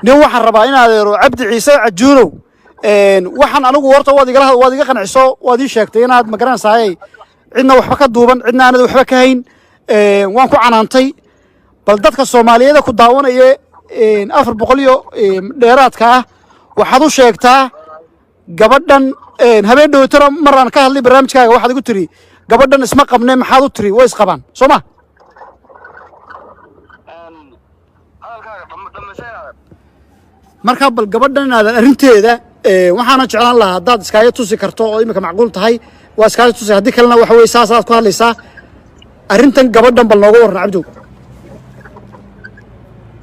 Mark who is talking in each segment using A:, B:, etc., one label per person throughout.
A: nin waxaan rabaa in adeero Cabdi Ciise Cajuunow waxaan anigu horta waad iga qanciso waad ii sheegtay inaad ma garanaysaa cidna waxba ka duuban cidna aanad waxba ka hayn waan ku canaantay bal dadka Soomaaliyeed ku daawanaya 400 iyo dheeraadka ah waxaad u sheegtaa gabadhan habeen dhowtara maraan ka hadlay barnaamijkaaga waxaad igu tiri gabadhan isma qabnay maxaad u tiri way isqabaan Soomaa marka bal gabadhan aad arinteeda waxaana jeclaan lahaa dad iskaaga tusi karto oo imika macquul tahay waa iskaaga tusi hadii kalena waxa way saasaad ku hadlaysaa arintan gabadhan bal nooga warna Cabdi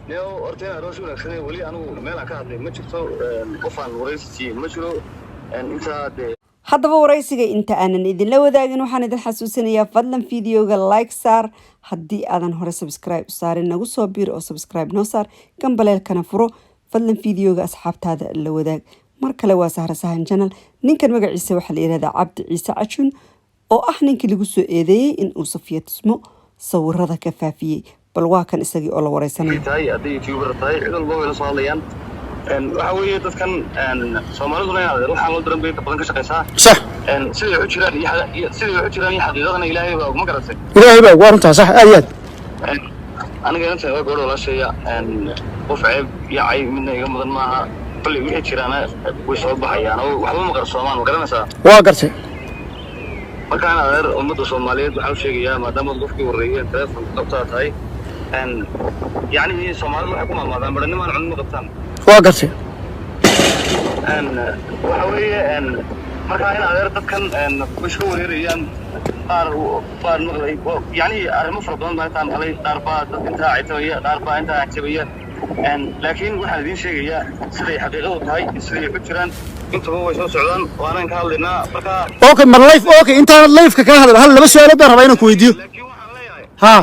B: leo ortena roosul aksane wali anu meel ka hadlay ma jirto qofaan waraysi ma jiro inta
C: haddaba waraysiga inta aanan idinla wadaagin waxaan idin xasuusinayaa fadlan fiidiyoga like saar haddii aadan hore subscribe saarin nagu soo biir oo subscribe noo saar gambaleelkana furo fadlan fiidiyoga asxaabtaada la wadaag mar kale waa Sahra Sahan channel ninkan magaciisa waxa la yiraahdaa Cabdi Ciise Cajuun oo ah ninkii lagu soo eedeeyay in uu Safiya Tusmo sawirada ka faafiyay bal waa kan isagii oo la wareysanayo
B: tahay hadii youtuber tahay cid walba way la soo hadlayaan waxa weeye dadkan Soomaaliduna waxaan loo daran bay badan ka shaqeysaa
A: sax
B: sidii u jiraan iyo xaqiiqadana Ilaahay baa ugu garatay
A: Ilaahay baa warunta sax aad
B: aniga inta way goor la sheeyaa qof ceeb yaay midna iga mudan maaha bal wixii jirana way soo baxayaan oo waxba ma qarsoomaan ma garanaysaa
A: waa gartay
B: markaan adeer ummadda Soomaaliyeed waxa uu sheegayaa maadaama qofkii wareeyay telefoon qabtaa tahay يعني سومالي waxay ku maamaadaan badanimaan cunno qabtaan
A: waa gartay
B: waxa weeye marka in adeer dadkan isku wareerayaan qaar maqlay yani arrimo fara badan baa intaan qalay qaar baa dad inta aytooya qaar baa inta jabaya laakiin waxaan idin sheegayaa siday xaqiiqadu tahay siday ku jiraan intuba way soo socdaan waana ka hadlaynaa marka
A: okay mar live okay inta live ka hadal hal laba su'aalo baan rabaa inaan ku weydiiyo ha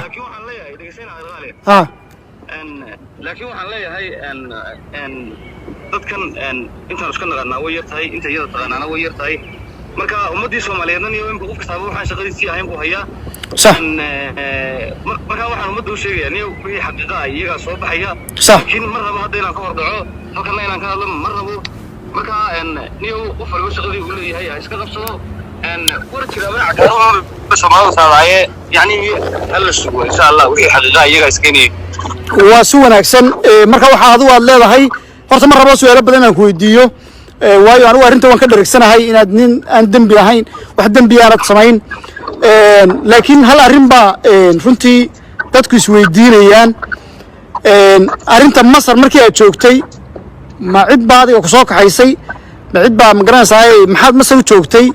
B: ها لكن waxaan leeyahay dadkan inta isku naqanaa way yartahay inta iyada taqaanana way yartahay marka ummadii Soomaaliyeedna iyo in qof kasta waxaan shaqadiisii ahayn buu hayaa
A: صح
B: marka waxaan ummaddu sheegayaa in wixii xaqiiqa ah iyaga soo baxaya
A: صح
B: in mar raba hadda inaan ka hordaco halkan inaan ka hadlo mar rabo marka niyo qof walba shaqadii uu leeyahay iska qabsado ورجع ما عكروا بس ما وصل عليه يعني هلا شو إن شاء الله وهي حقيقة يجا سكيني
A: وسوى نكسن مركب واحد هو الله هاي horta mar rabo su'aalo badan aan ku weydiiyo waayo anigu arinta waan ka dhareegsanahay inaad nin aan dambi lahayn wax dambi aanad samayn laakiin hal arin baa runtii dadku is weydiinayaan arinta Masar markii aad joogtay ma cid baad iga ku soo kaxaysay ma cid baa ma garanaysaa maxaad Masar u joogtay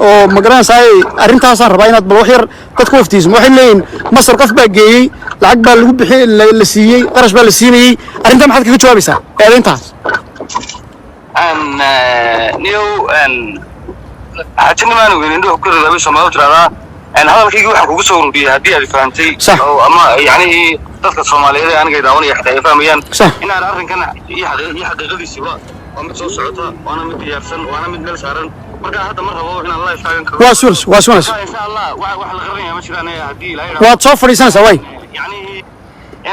A: oo ma garanaysaa arintaas aan rabaa inaad bal wax yar dadku waftiismo waxay leeyihiin Masar qof baa geeyay lacag baa lagu bixiyay la siiyay qarash baa la siinayay arinta maxaad kaga jawaabaysaa arintaas
B: niyo حاجة ما نقول إنه كل هذا بيسمى وترى هذا الشيء واحد كوسو وربيه هدي الفانتي أو أما يعني تذكر الصومالية أنا قاعد أوني حتى يفهمين إن أنا أعرف كنا يحد غدي سوا ومتصل صعوبة وأنا متيارسن وأنا متدل سارن مركا هذا مرة هو إن الله يفعل
A: واسورس إن
B: شاء الله واحد الغرني مش أنا هدي لا
A: واتشوف لسان سوي
B: يعني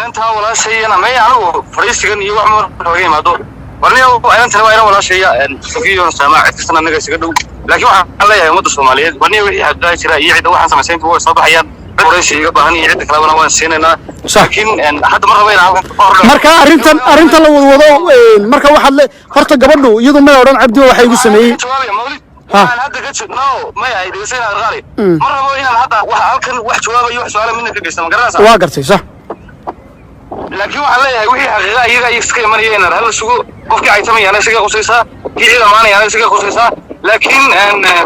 B: أنت ولا شيء أنا ما يعني فريس كان يوعمر رجيم هذا ورنيو أنت نوعنا ولا شيء سفيو سماع استنا نجس كده لكن الله يا مدة الصومالية ورنيو يحد شراء يعيد واحد سمسين هو صباحيا وريش يقطع هني يعيد كلامنا وين سيننا لكن حد مرة وين
A: مركا أرنت لو وضو مركا واحد فرت قبله يضم ما يورون عبده وحي يسميه
B: أنا هذا قلت نو ما يعيد يسينا الغالي مرة وين هذا واحد كان واحد شوابه يوح سؤال منك كيس ما قرأسه
A: واقرتي صح
B: لكن waxaa wixii xaqiiqa iyaga iska imanayeen hal suuq qofkii ay tamayaan isaga qosaysa kiida maanayaan isaga qosaysa laakiin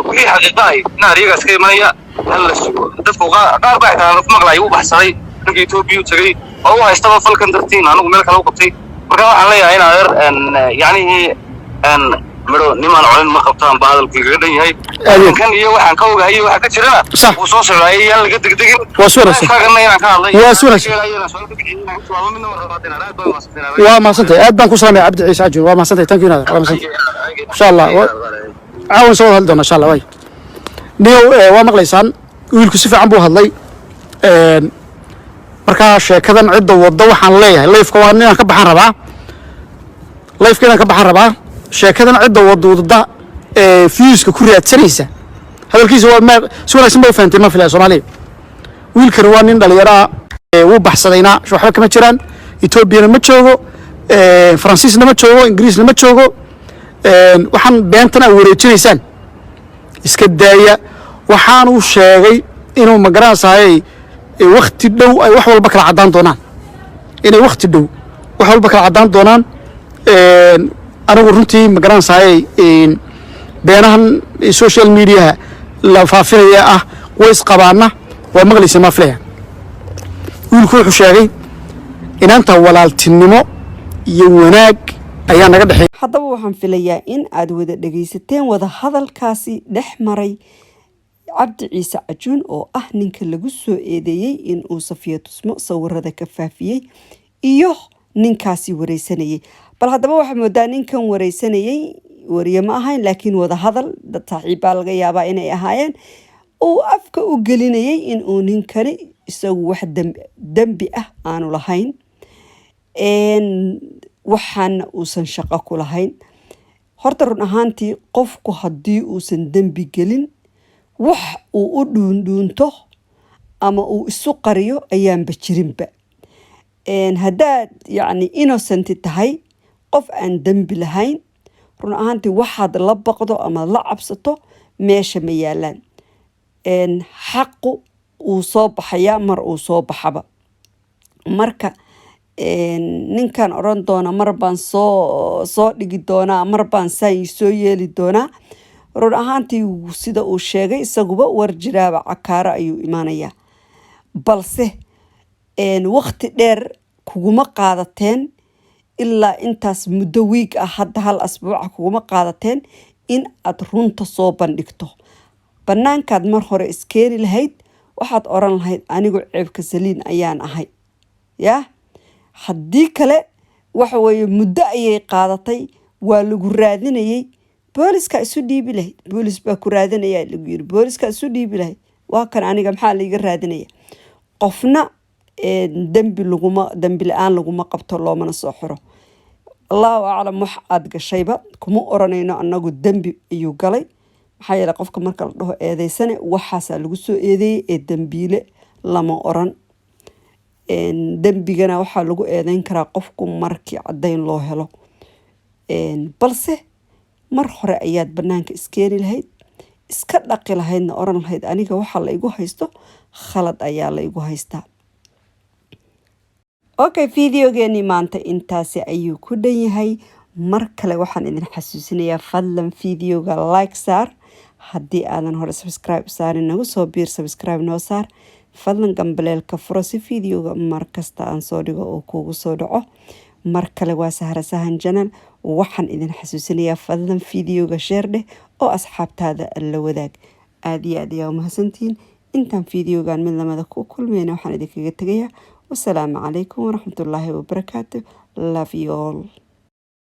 B: wixii xaqiiqa ay iyaga iska imanaya hal suuq dadku qaar baa xitaa maqlay uu baxsaday ninka Itoobiya tagay oo haystaba falkan dartiin anigu meel kale u qabtay marka waxaan leeyahay in adeer yani maro niman culin ma qabtaan baadalku iga dhan yahay kan iyo waxaan ka ogahay waxa ka jirana oo soo socday yaan laga degdegin
A: وما صنتي أدنى كسرنا عبد العيسى عجون وما صنتي تنكين هذا وما صنتي إن شاء الله عاون سوى هالدون إن شاء الله وي نيو ومغليسان ويلكسف عن بو هاللي مركاش كذا عدة وضوح عن ليه اللي في قوانين كبحان ربع life keena ka baxan rabaa sheekadan cidda wadada fiyuuska ku raadsanaysa hadalkiisa waa ma si wanaagsan baa fahamtay ma filaa Soomaaliya wiilkan waa nin dhalinyaro uu baxsadayna waxba kama jiraan Ethiopia ma joogo Faransiisna ma joogo Ingiriisna ma joogo waxaan beentana wareejinaysaan iska daaya waxaan uu sheegay inuu magaraasay waqti dhow ay wax walba kala cadaan doonaan inay waqti dhow wax walba kala cadaan doonaan anigu runtii magaraasay beenahan social media la faafinaya way isqabaana waa maqlaysa ma filaya wiilku wuxuu sheegay inaanta walaaltinimo iyo wanaag ayaa naga dhaxay
C: haddaba waxaan filayaa in aad wada dhagaysateen wada hadalkaasi dhex maray Cabdi Ciise Cajuun oo ninka lagu soo eedeeyay in uu Safiya Tusmo sawirada ka faafiyay iyo ninkaasi wareysanayay bal haddaba waxa moodaa ninkan wareysanayay wariye ma ahayn laakiin wada hadal dad saaxiiba laga yaabaa inay ahaayeen oo afka u gelinayay in uu ninkani isagu wax dambi aanu lahayn waxaan uusan shaqo ku lahayn horta run ahaantii qofku haddii uusan dambi gelin wax uu u dhuundhuunto ama uu isu qariyo ayaanba jirinba haddaad yacni innocent tahay qof aan dambi lahayn run ahaantii waxaad la baqdo ama la cabsato meesha ma yaalaan xaqu uu soo baxayaa mar uu soo baxaba marka ninkan oran doona mar baan soo dhigi doonaa mar baan saan soo yeeli doonaa run ahaantii sida uu sheegay isaguba war jiraaba cakaaro ayuu imaanayaa balse waqti dheer kuguma qaadateen ilaa intaas muddo week hadda hal asbuuca kuguma qaadateen in aad runta soo bandhigto banaankaad mar hore iskeeni lahayd waxaad oran lahayd anigu ceebka saliin ayaan ahay yaa haddii kale waxa weeye muddo ayay qaadatay waa lagu raadinayay booliska isu dhiibi lahayd boolis baa ku raadinaya lagu yiri booliska isu dhiibi lahayd waa kan aniga maxaa la iga raadinaya qofna dambi la-aan laguma qabto loomana soo xiro allahu aclam wax aad gashayba kuma oranayno annagu dambi ayuu galay maxaa yeelay qofka marka la dhaho eedeysane waxaasaa lagu soo eedeeyey ee dambiile lama oran dambigana waxaa lagu eedeyn karaa qofku markii caddayn loo helo balse mar hore ayaad banaanka iskeeni lahayd iska dhaqi lahaydna oran lahayd aniga waxaa la igu haysto khalad ayaa la igu haystaa okay videogeeni maanta intaasi ayuu ku dhan yahay mar kale waxaan idin xasuusinayaa fadlan videoga like saar haddii aadan hore subscribe saarin nagu soo biir subscribe noo saar fadlan gambaleelka furo si videoga markasta aan soo dhigo oo kuugu soo dhaco mar kale waa Sahra Sahan Channel waxaan idin xasuusinayaa fadlan videoga share dheh oo asxaabtaada la wadaag aad iyo aad ayaa mahadsantiin intaan videogan mid lamada ku kulmayna waxaan idinkaga tagayaa wassalaamu calaykum waraxmatullaahi wabarakaatu love you all